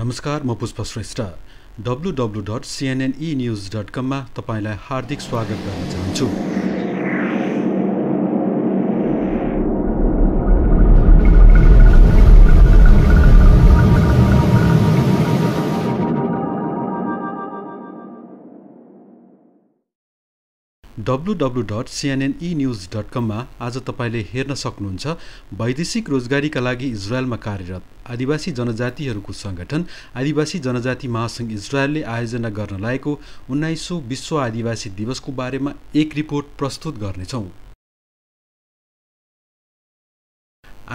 नमस्कार, म पुष्प श्रेष्ठ। www.cnnenews.com मा तपाईलाई हार्दिक स्वागत गर्न चाहन्छु। www.cnnenews.com मा आज तपाईले हेर्न सक्नुहुन्छ वैदेशिक रोजगारीका लागि इजरायलमा कार्यरत आदिवासी जनजातिहरूको संगठन आदिवासी जनजाति महासंघ इजरायलले आयोजना गर्न लागेको 19औं विश्व आदिवासी दिवसको बारेमा एक रिपोर्ट प्रस्तुत गर्नेछौं।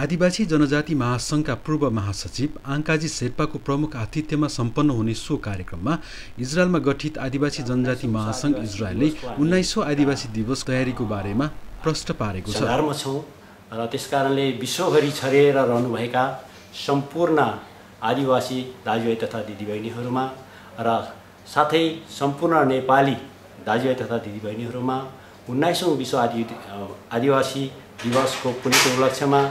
आदिवासी जनजाति महासंघका पूर्व महासचिव आङ्काजी शेर्पाको प्रमुख आतिथ्यमा सम्पन्न हुने सो कार्यक्रममा इजरायलमा गठित आदिवासी जनजाति महासंघ इजरायलले 19औं आदिवासी दिवस तयारीको बारेमा प्रश्न पारेको छ। र त्यसकारणले विश्वभरि छरिएर रहनुभएका सम्पूर्ण आदिवासी दाजुभाइ तथा दिदीबहिनीहरूमा र साथै सम्पूर्ण नेपाली दाजुभाइ तथा दिदीबहिनीहरूमा 19औं विश्व आदिवासी दिवसको पुण्य उपलक्ष्यमा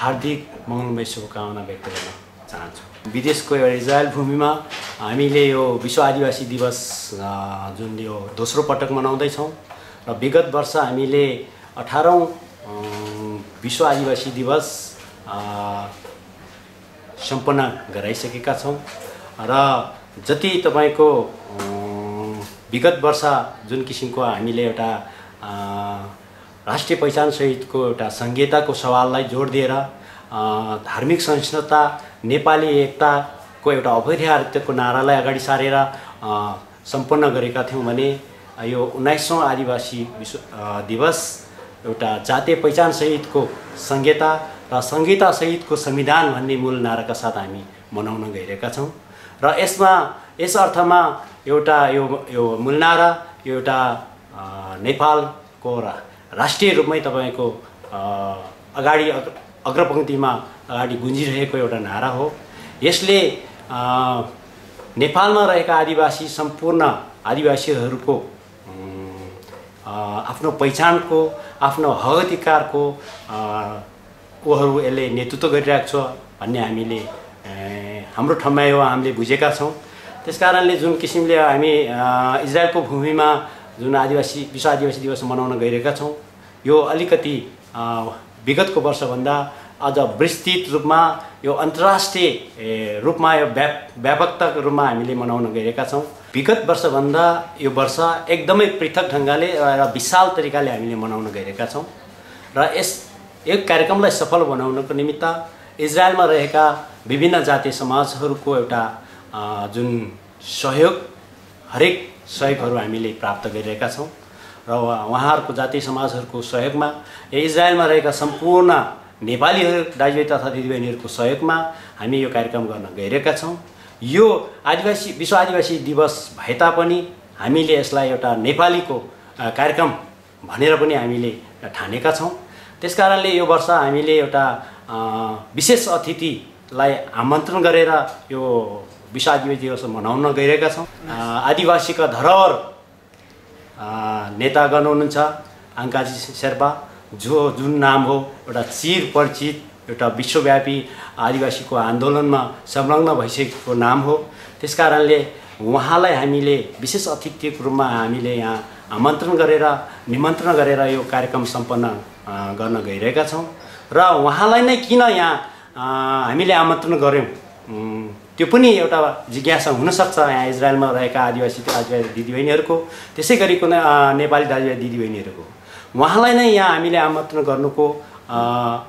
हार्दिक मङ्गलमय शुभकामना व्यक्त गर्न चाहन्छु। विदेशको एउटा इजरायल भूमिमा हामीले यो विश्व आदिवासी दिवस जुन यो दोस्रो पटक मनाउँदैछौँ र विगत वर्ष हामीले 18औं विश्व आदिवासी दिवस सम्पन्न गराइसकेका छौँ र जति तपाईको विगत वर्ष जुन किसिमको हामीले एउटा राष्ट्रिय पहिचान सहितको एउटा संहिताको सवाललाई जोड दिएर धार्मिक सहिष्णुता नेपाली एकताको एउटा अपरिहार्यताको नारालाई अगाडि सारेर सम्पन्न गरेका थियौँ भने यो 19औं आदिवासी विश्व दिवस एउटा जातीय पहिचान सहितको संहिता र संहिता सहितको संविधान भन्ने मूल नाराका साथ हामी मनाउन गइरहेका छौँ र यस अर्थमा एउटा यो मूल नारा यो एउटा नेपालको राष्ट्रिय रूपमै तपाईको अगाडि अग्रपंक्तिमा अगाडि गुन्जिरहेको एउटा नारा हो। यसले नेपालमा रहेका आदिवासी सम्पूर्ण आदिवासीहरूको आफ्नो पहिचानको आफ्नो हक अधिकारको उहरू यसले नेतृत्व गरिरहेको छ भन्ने हामीले हाम्रो ठाउँमा यो हामीले बुझेका छौँ। त्यसकारणले जुन किसिमले हामी इजरायलको भूमिमा जुन विश्व आदिवासी दिवस मनाउन गइरहेका छौँ यो अलिकति विगतको वर्षभन्दा अझ विस्तृत रूपमा यो अन्तर्राष्ट्रिय रूपमा यो व्यापकताको रूपमा हामीले मनाउन गइरहेका छौँ। विगत वर्षभन्दा यो वर्ष एकदमै पृथक ढङ्गले र विशाल तरिकाले हामीले मनाउन गइरहेका छौँ र यस कार्यक्रमलाई सफल बनाउनको निमित्त इजरायलमा रहेका विभिन्न जातीय समाजहरूको एउटा जुन सहयोग हरेक सहयोगहरू हामीले प्राप्त गरिरहेका छौँ र उहाँहरूको जातीय समाजहरूको सहयोगमा इजरायलमा रहेका सम्पूर्ण नेपालीहरू दाजुभाइ तथा दिदीबहिनीहरूको सहयोगमा हामी यो कार्यक्रम गर्न गइरहेका छौँ। यो विश्व आदिवासी दिवस भए तापनि हामीले यसलाई एउटा नेपालीको कार्यक्रम भनेर पनि हामीले ठानेका छौँ। त्यसकारणले यो वर्ष हामीले एउटा विशेष अतिथिलाई आमन्त्रण गरेर यो विश्व आदिवासी दिवस मनाउन गइरहेका छौँ। आदिवासीका धरोहर नेतागण हुनुहुन्छ आङ्काजी शेर्पा जुन नाम हो एउटा चिरपरिचित एउटा विश्वव्यापी आदिवासीको आन्दोलनमा संलग्न भइसकेको नाम हो। त्यसकारणले उहाँलाई हामीले विशेष अतिथिको रूपमा हामीले यहाँ निमन्त्रण गरेर यो कार्यक्रम सम्पन्न गर्न गइरहेका छौँ र उहाँलाई नै किन यहाँ हामीले आमन्त्रण गऱ्यौँ त्यो पनि एउटा जिज्ञासा हुनसक्छ यहाँ इजरायलमा रहेका आदिवासी दिदीबहिनीहरूको त्यसै गरीको नेपाली दाजुभाइ दिदीबहिनीहरूको। उहाँलाई नै यहाँ हामीले आमन्त्रण गर्नुको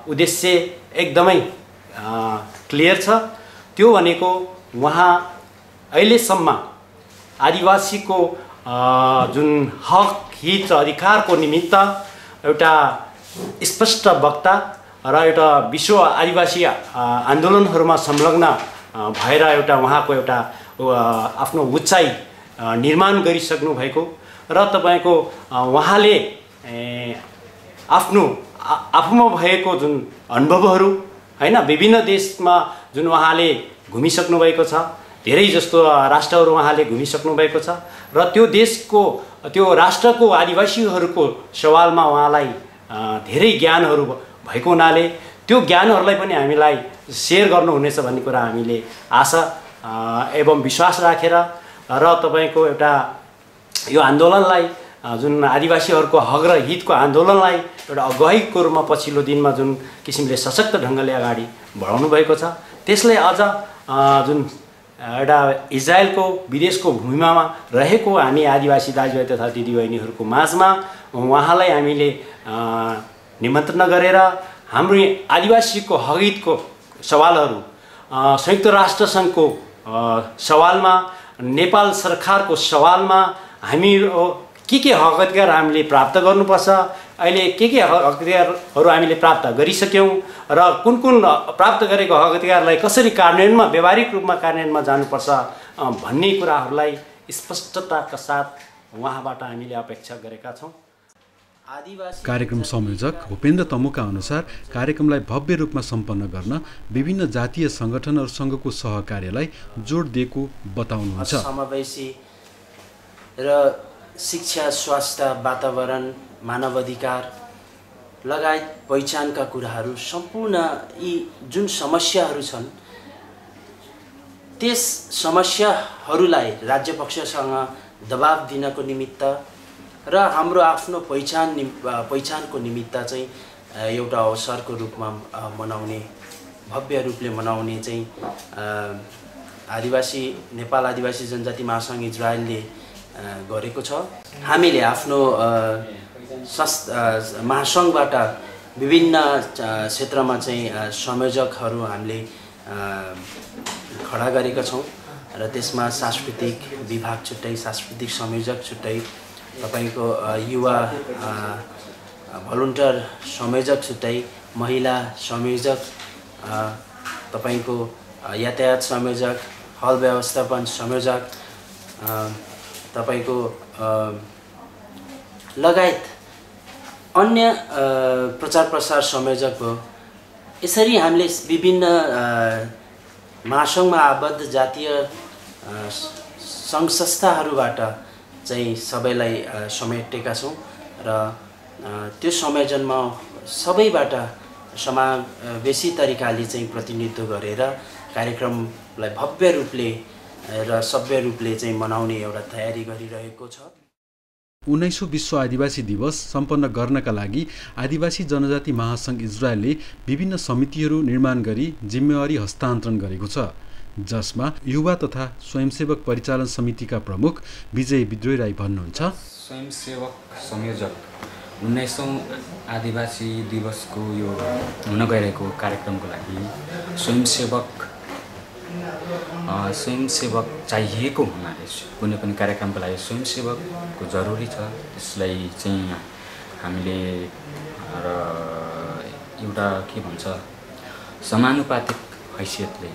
उद्देश्य एकदमै क्लियर छ। त्यो भनेको उहाँ अहिलेसम्म आदिवासीको जुन हक हित र अधिकारको निमित्त एउटा स्पष्ट वक्ता र एउटा विश्व आदिवासी आन्दोलनहरूमा संलग्न भएर एउटा उहाँको एउटा आफ्नो उचाइ निर्माण गरिसक्नु भएको र तपाईको उहाँले आफूमा भएको जुन अनुभवहरू हैन विभिन्न देशमा जुन उहाँले घुमिसक्नु भएको छ, धेरै जस्तो राष्ट्रहरू उहाँले घुमिसक्नु भएको छ र त्यो देशको त्यो राष्ट्रको आदिवासीहरूको सवालमा उहाँलाई धेरै ज्ञानहरू भएको हुनाले त्यो ज्ञानहरूलाई पनि हामीलाई सेयर गर्नुहुनेछ भन्ने कुरा हामीले आशा एवं विश्वास राखेर र तपाईँको एउटा यो आन्दोलनलाई जुन आदिवासीहरूको हक र हितको आन्दोलनलाई एउटा अगुवाईको रूपमा पछिल्लो दिनमा जुन किसिमले सशक्त ढङ्गले अगाडि बढाउनु भएको छ त्यसले अझ जुन एउटा इजरायलको विदेशको भूमिमा रहेको हामी आदिवासी दाजुभाइ तथा दिदीबहिनीहरूको माझमा उहाँलाई हामीले निमन्त्रण गरेर हाम्रो आदिवासीको हक हितको सवालहरू संयुक्त राष्ट्र सङ्घको सवालमा नेपाल सरकारको सवालमा हामी के हक अधिकार हामीले प्राप्त गर्नुपर्छ अहिले के हक अधिकारहरू हामीले प्राप्त गरिसक्यौँ र कुन प्राप्त गरेको हक अधिकारलाई कसरी कार्यान्वयनमा व्यावहारिक रूपमा कार्यान्वयनमा जानुपर्छ भन्ने कुराहरूलाई स्पष्टताका साथ उहाँबाट हामीले अपेक्षा गरेका छौँ। कार्यक्रम संयोजक भूपेन्द्र तमुका अनुसार कार्यक्रमलाई भव्य रूपमा सम्पन्न गर्न विभिन्न जातीय सङ्गठनहरूसँगको सहकार्यलाई जोड दिएको बताउनुहुन्छ। समावेशी र शिक्षा, स्वास्थ्य, वातावरण, मानव अधिकार लगायत पहिचानका कुराहरू सम्पूर्ण यी जुन समस्याहरू छन् त्यस समस्याहरूलाई राज्य पक्षसँग दबाब दिनको निमित्त र हाम्रो आफ्नो पहिचानको निमित्त चाहिँ एउटा अवसरको रूपमा मनाउने, भव्य रूपले मनाउने चाहिँ नेपाल आदिवासी जनजाति महासङ्घ इजरायलले गरेको छ। हामीले आफ्नो महासङ्घबाट विभिन्न क्षेत्रमा चाहिँ संयोजकहरू हामीले खडा गरेका छौँ र त्यसमा सांस्कृतिक विभाग छुट्टै, सांस्कृतिक संयोजक छुट्टै, तपाईको युवा भलुन्टियर संयोजक छुट्टै, महिला संयोजक, तपाईको यातायात संयोजक, हल व्यवस्थापन संयोजक, तपाईको लगायत अन्य प्रचार प्रसार संयोजक हो। यसरी हामीले विभिन्न महासङ्घमा आबद्ध जातीय सङ्घ संस्थाहरूबाट चाहिँ सबैलाई समेटेका छौँ र त्यो संयोजनमा सबैबाट समावेशी तरिकाले चाहिँ प्रतिनिधित्व गरेर कार्यक्रमलाई भव्य रूपले र सभ्य रूपले चाहिँ मनाउने एउटा तयारी गरिरहेको छ। 19औं विश्व आदिवासी दिवस सम्पन्न गर्नका लागि आदिवासी जनजाति महासङ्घ इजरायलले विभिन्न समितिहरू निर्माण गरी जिम्मेवारी हस्तान्तरण गरेको छ, जसमा युवा तथा स्वयंसेवक परिचालन समितिका प्रमुख विजय विद्रोही राई भन्नुहुन्छ। स्वयंसेवक संयोजक 19औं आदिवासी दिवसको यो हुन गइरहेको कार्यक्रमको लागि स्वयंसेवक चाहिएको हुनाले कुनै पनि कार्यक्रमको लागि स्वयंसेवकको जरुरी छ। त्यसलाई चाहिँ हामीले र एउटा के भन्छ समानुपातिक हैसियतले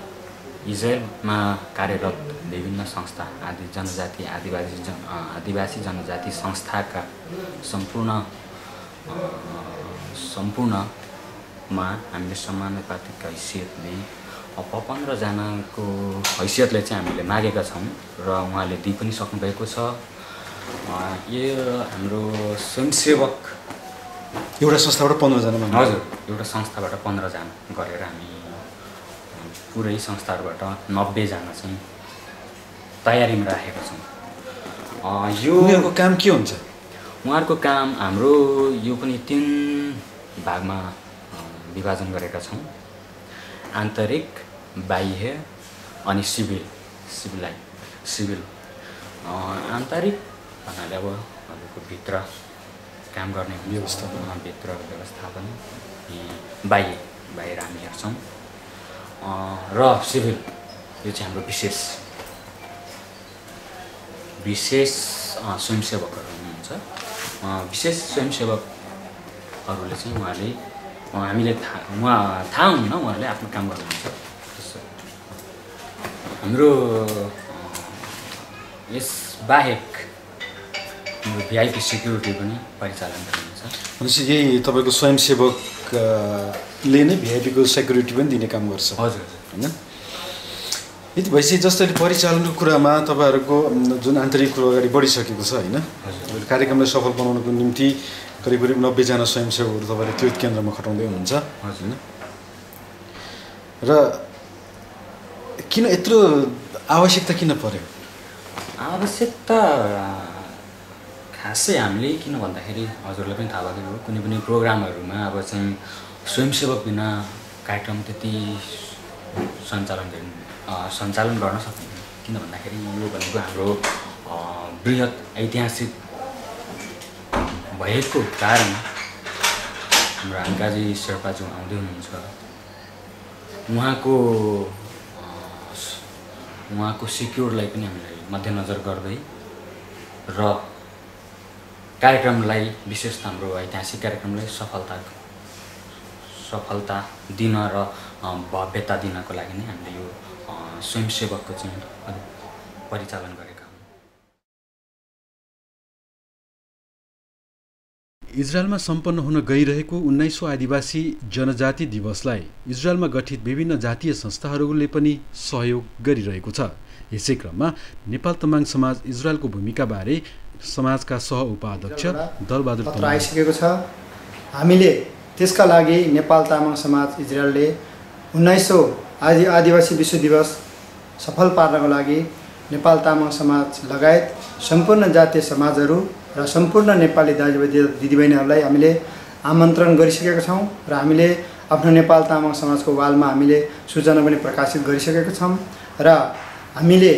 इजरायलमा कार्यरत विभिन्न संस्था आदिवासी जनजाति संस्थाका सम्पूर्णमा हामीले समानुपातिक हैसियतले 15 जनाको हैसियतले चाहिँ हामीले मागेका छौँ र उहाँले दिइ पनि सक्नुभएको छ। यो हाम्रो स्वयंसेवक एउटा संस्थाबाट 15 जना माग्नु। हजुर, एउटा संस्थाबाट 15 जना गरेर हामी पुरै संस्थाहरूबाट 90 जना चाहिँ तयारीमा राखेका छौँ। यो उनीहरूको काम के हुन्छ? उहाँहरूको काम हाम्रो यो पनि 3 भागमा विभाजन गरेका छौँ। आन्तरिक, बाह्य अनि सिभिल। आन्तरिक भन्नाले अब हजुरको भित्र काम गर्ने भित्र व्यवस्थापन, बाहिर हामी हेर्छौँ र सिभिल यो चाहिँ हाम्रो विशेष स्वयंसेवकहरू हुनुहुन्छ। विशेष स्वयंसेवकहरूले चाहिँ उहाँले हामीले थाहा हुन्न उहाँहरूले आफ्नो काम गर्नुहुन्छ। हाम्रो यस बाहेक हाम्रो भिआइपी सेक्युरिटी पनि परिचालन गरिन्छ। भनेपछि यही तपाईँको स्वयंसेवकले नै भिआइपीको सेक्युरिटी पनि दिने काम गर्छ। हजुर होइन। यति भएपछि जस्तै परिचालनको कुरामा तपाईँहरूको जुन आन्तरिक कुरो अगाडि बढिसकेको छ होइन, कार्यक्रमलाई सफल बनाउनको निम्ति करिब 90 जना स्वयंसेवकहरू तपाईँले त्यो केन्द्रमा खटाउँदै हुनुहुन्छ होइन। र किन यत्रो आवश्यकता किन पर्यो? आवश्यकता खासै हामीले किन भन्दाखेरि हजुरलाई पनि थाहा भएको हो, कुनै पनि प्रोग्रामहरूमा अब चाहिँ स्वयंसेवक बिना कार्यक्रम त्यति सञ्चालन गर्न सक्दैन। किन भन्दाखेरि यो भनेको हाम्रो बृहत ऐतिहासिक भएको कारण हाम्रो हाङ्काजी शेर्पाज्यू आउँदै हुनुहुन्छ। उहाँको सिक्योरलाई पनि हामीलाई मध्यनजर गर्दै र कार्यक्रमलाई विशेष हाम्रो ऐतिहासिक कार्यक्रमलाई सफलता दिन र भव्यता दिनको लागि नै हामीले यो स्वयंसेवकको चाहिँ परिचालन गरेका हौँ। इजरायलमा सम्पन्न हुन गइरहेको 19औं आदिवासी जनजाति दिवसलाई इजरायलमा गठित विभिन्न जातीय संस्थाहरूले पनि सहयोग गरिरहेको छ। यसै क्रममा नेपाल तमाङ समाज इजरायलको भूमिकाबारे समाजका सह उपाध्यक्ष दलबहादुर पत्र आइसकेको छ। हामीले त्यसका लागि नेपाल तामाङ समाज इजरायलले 19औं आदिवासी विश्व दिवस सफल पार्नको लागि नेपाल तामाङ समाज लगायत सम्पूर्ण जातीय समाजहरू र सम्पूर्ण नेपाली दाजुभाइ दिदीबहिनीहरूलाई हामीले आमन्त्रण गरिसकेका छौँ र हामीले आफ्नो नेपाल तामाङ समाजको वालमा हामीले सूचना पनि प्रकाशित गरिसकेका छौँ र हामीले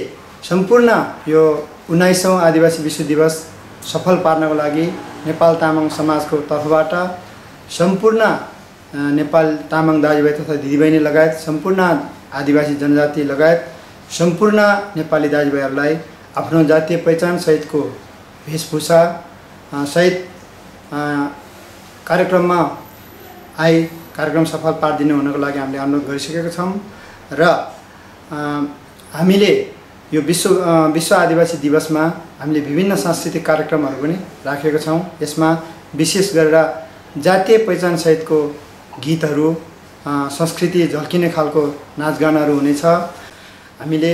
सम्पूर्ण यो 19औं आदिवासी विश्व दिवस सफल पार्नको लागि नेपाल तामाङ समाजको तर्फबाट सम्पूर्ण नेपाल तामाङ दाजुभाइ तथा दिदीबहिनी लगायत सम्पूर्ण आदिवासी जनजाति लगायत सम्पूर्ण नेपाली दाजुभाइहरूलाई आफ्नो जातीय पहिचान सहितको वेशभूषा सहित कार्यक्रममा कार्यक्रम सफल पारिदिनु हुनको लागि हामीले अनुरोध गरिसकेका छौँ र हामीले यो विश्व आदिवासी दिवसमा हामीले विभिन्न सांस्कृतिक कार्यक्रमहरू पनि राखेका छौँ। यसमा विशेष गरेर जातीय पहिचान सहितको गीतहरू, संस्कृति झल्किने खालको नाचगानाहरू हुनेछ। हामीले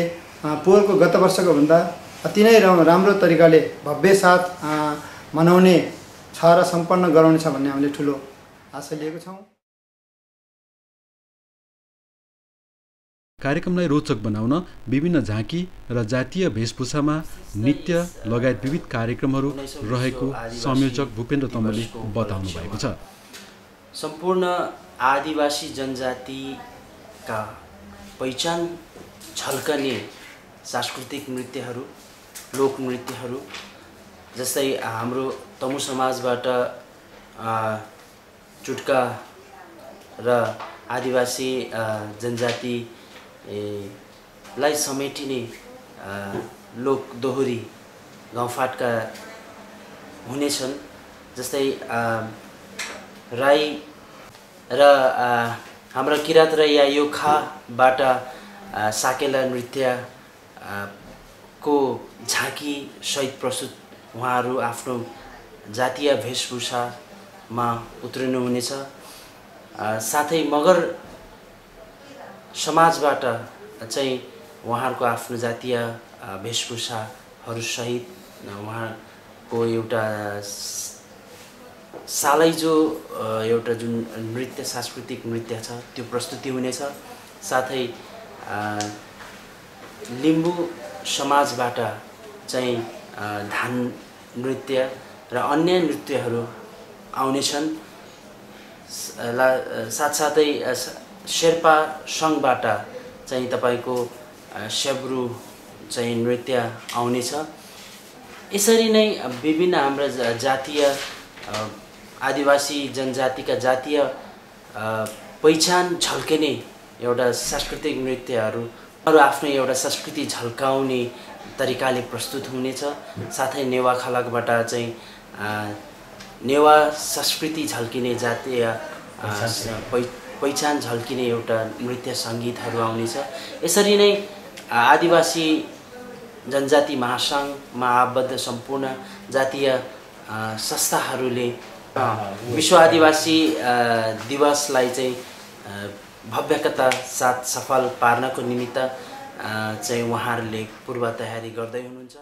पोहोरको गत वर्षको भन्दा अति नै राम्रो तरिकाले भव्य साथ मनाउने छ र सम्पन्न गराउने छ भन्ने हामीले ठुलो आशा लिएको छौँ। कार्यक्रमलाई रोचक बनाउन विभिन्न झाँकी र जातीय वेशभूषामा नृत्य लगायत विविध कार्यक्रमहरू रहेको संयोजक भूपेन्द्र तम्बले बताउनु भएको छ। सम्पूर्ण आदिवासी जनजातिका पहिचान झल्कने सांस्कृतिक नृत्यहरू, लोक नृत्यहरू जस्तै हाम्रो तमु समाजबाट चुट्का र आदिवासी जनजातिलाई समेटिने लोक दोहोरी गाउँफाटका हुनेछन्। जस्तै राई र हाम्रा किराँत र या योखाबाट साकेला नृत्य को झाँकी सहित प्रस्तुत उहाँहरू आफ्नो जातीय वेशभूषामा उत्रिनुहुनेछ। साथै मगर समाजबाट चाहिँ उहाँहरूको आफ्नो जातीय वेशभूषाहरूसहित उहाँको एउटा सालैजो एउटा जुन नृत्य सांस्कृतिक नृत्य छ त्यो प्रस्तुति हुनेछ। साथै लिम्बू समाजबाट चाहिँ धान नृत्य र अन्य नृत्यहरू आउनेछन्। साथसाथै शेर्पा सङ्घबाट चाहिँ तपाईँको स्याब्रु चाहिँ नृत्य आउनेछ। यसरी नै विभिन्न हाम्रा जातीय आदिवासी जनजातिका जातीय पहिचान झल्किने एउटा सांस्कृतिक नृत्यहरू आफ्नो एउटा संस्कृति झल्काउने तरिकाले प्रस्तुत हुनेछ। साथै नेवा खलकबाट चाहिँ नेवा संस्कृति झल्किने जातीय पहिचान झल्किने एउटा नृत्य सङ्गीतहरू आउनेछ। यसरी नै आदिवासी जनजाति महासङ्घमा आबद्ध सम्पूर्ण जातीय संस्थाहरूले विश्व आदिवासी दिवसलाई चाहिँ भव्यता साथ सफल पार्नको निमित्त चाहिँ उहाँहरूले पूर्व तयारी गर्दै हुनुहुन्छ।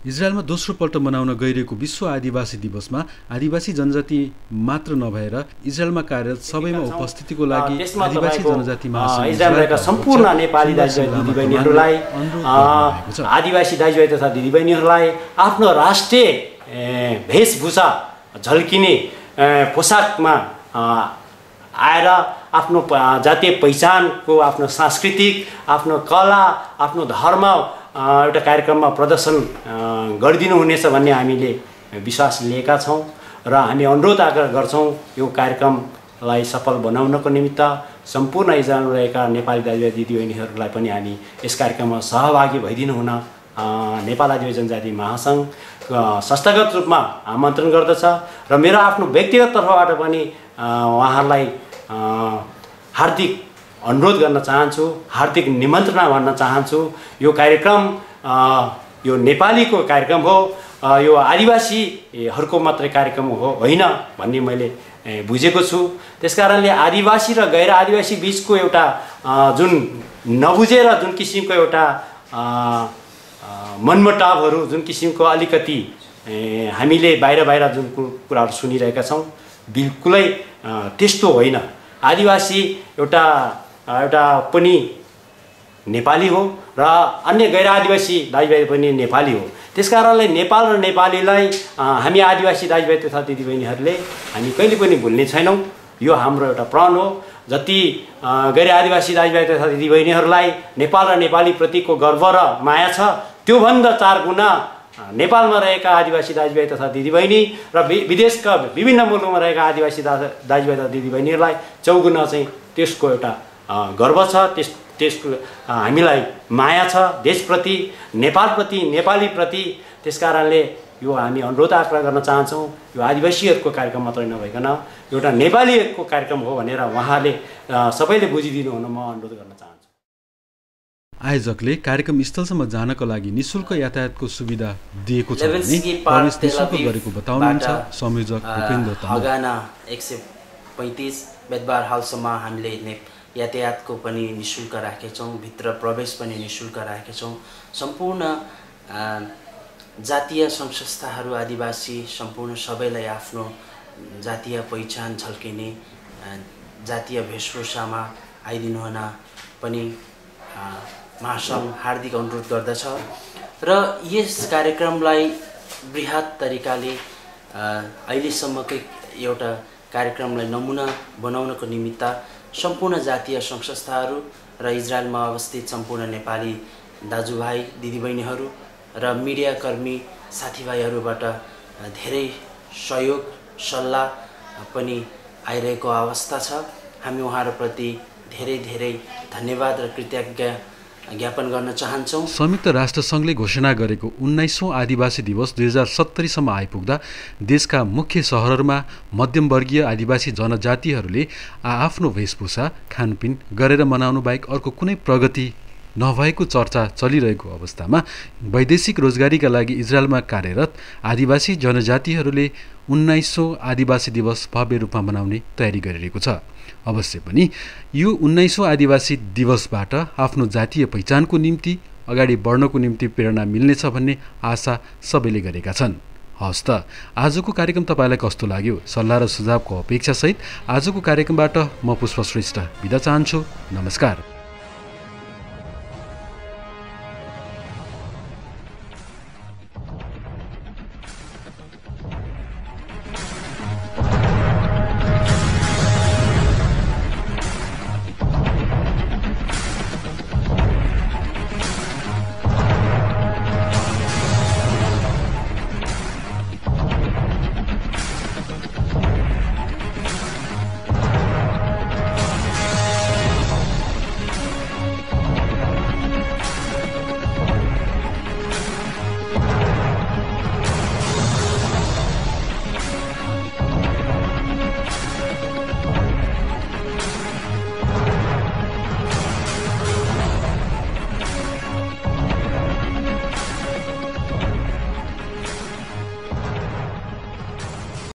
इजरायलमा दोस्रो पल्ट मनाउन गइरहेको विश्व आदिवासी दिवसमा आदिवासी जनजाति मात्र नभएर इजरायलमा कार्यरत सबैमा उपस्थितिको लागि आदिवासी जनजाति महासङ्घ इजरायलका सम्पूर्ण नेपाली दाजुभाइ दिदीबहिनीहरूलाई आदिवासी दाजुभाइ तथा दिदीबहिनीहरूलाई आफ्नो राष्ट्रिय वेशभूषा झल्किने पोसाकमा आएर आफ्नो जातीय पहिचानको आफ्नो सांस्कृतिक आफ्नो कला आफ्नो धर्म एउटा कार्यक्रममा प्रदर्शन गरिदिनु हुनेछ भन्ने हामीले विश्वास लिएका छौँ र हामी अनुरोध आग्रह गर्छौँ यो कार्यक्रमलाई सफल बनाउनको निमित्त सम्पूर्ण इजरायलमा रहेका नेपाली दाजुभाइ दिदीबहिनीहरूलाई पनि हामी यस कार्यक्रममा सहभागी भइदिनु हुन नेपाल आदिवासी जनजाति महासङ्घ संस्थागत रूपमा आमन्त्रण गर्दछ र मेरो आफ्नो व्यक्तिगत तर्फबाट पनि उहाँहरूलाई हार्दिक अनुरोध गर्न चाहन्छु, हार्दिक निमन्त्रणा भन्न चाहन्छु। यो कार्यक्रम यो नेपालीको कार्यक्रम हो, यो आदिवासीहरूको मात्रै कार्यक्रम होइन भन्ने मैले बुझेको छु। त्यसकारणले आदिवासी र गैर आदिवासी बिचको एउटा जुन नबुझेर जुन किसिमको एउटा मनमुटावहरू, जुन किसिमको अलिकति हामीले बाहिर जुन कुराहरू सुनिरहेका छौँ, बिल्कुलै त्यस्तो होइन। आदिवासी एउटा पनि नेपाली हो र अन्य गैर आदिवासी दाजुभाइ पनि नेपाली हो। त्यसकारणले नेपाल र नेपालीलाई हामी आदिवासी दाजुभाइ तथा दिदीबहिनीहरूले हामी कहिले पनि भुल्ने छैनौँ। यो हाम्रो एउटा प्रण हो। जति गैर आदिवासी दाजुभाइ तथा दिदीबहिनीहरूलाई नेपाल र नेपालीप्रतिको गर्व र माया छ, त्योभन्दा 4 गुणा नेपालमा रहेका आदिवासी दाजुभाइ तथा दिदीबहिनी र विदेशका विभिन्न मुलुकमा रहेका आदिवासी दाजुभाइ तथा दिदीबहिनीहरूलाई 4 गुणा चाहिँ त्यसको एउटा गर्व छ। त्यसको हामीलाई माया छ देशप्रति, नेपालप्रति, नेपालीप्रति। त्यसकारणले यो हामी अनुरोध आग्रह गर्न चाहन्छौँ, यो आदिवासीहरूको कार्यक्रम मात्रै नभइकन एउटा नेपालीहरूको कार्यक्रम हो भनेर उहाँले सबैले बुझिदिनु हुन म अनुरोध गर्न चाहन्छु। आयोजकले कार्यक्रम स्थलसम्म जानको लागि निःशुल्क यातायातको सुविधा दिएको छ भने प्रवेश निःशुल्क गरेको बताउनुहुन्छ संयोजक भूपेन्द्र तामाङ। हगाना 135 बेदबार हालसम्म हामीले यातायातको पनि निःशुल्क राखेछौँ, भित्र प्रवेश पनि निःशुल्क राखेछौँ। सम्पूर्ण जातीय सङ्घ संस्थाहरू आदिवासी सम्पूर्ण सबैलाई आफ्नो जातीय पहिचान झल्किने जातीय वेशभूषामा आइदिनु हुन पनि महासङ्घ हार्दिक अनुरोध गर्दछ र यस कार्यक्रमलाई बृहत तरिकाले अहिलेसम्मकै एउटा कार्यक्रमलाई नमुना बनाउनको निमित्त सम्पूर्ण जातीय सङ्घ संस्थाहरू र इजरायलमा अवस्थित सम्पूर्ण नेपाली दाजुभाइ दिदीबहिनीहरू र मिडियाकर्मी साथीभाइहरूबाट धेरै सहयोग सल्लाह पनि आइरहेको अवस्था छ। हामी उहाँहरूप्रति धेरै धेरै धन्यवाद र कृतज्ञता ज्ञापन गर्न चाहन्छौँ। संयुक्त राष्ट्रसङ्घले घोषणा गरेको 19औं आदिवासी दिवस 2070 सम्म आइपुग्दा देशका मुख्य सहरहरूमा मध्यमवर्गीय आदिवासी जनजातिहरूले आफ्नो वेशभूषा खानपिन गरेर मनाउनु बाहेक अर्को कुनै प्रगति नभएको चर्चा चलिरहेको अवस्थामा वैदेशिक रोजगारीका लागि इजरायलमा कार्यरत आदिवासी जनजातिहरूले 19औं आदिवासी दिवस भव्य रूपमा मनाउने तयारी गरिरहेको छ। अवश्य पनि यो 19औं आदिवासी दिवसबाट आफ्नो जातीय पहिचानको निम्ति अगाडि बढ्नको निम्ति प्रेरणा मिल्नेछ भन्ने आशा सबैले गरेका छन्। हस् त आजको कार्यक्रम तपाईँलाई कस्तो लाग्यो? सल्लाह र सुझावको अपेक्षासहित आजको कार्यक्रमबाट म पुष्प श्रेष्ठ बिदा चाहन्छु। नमस्कार।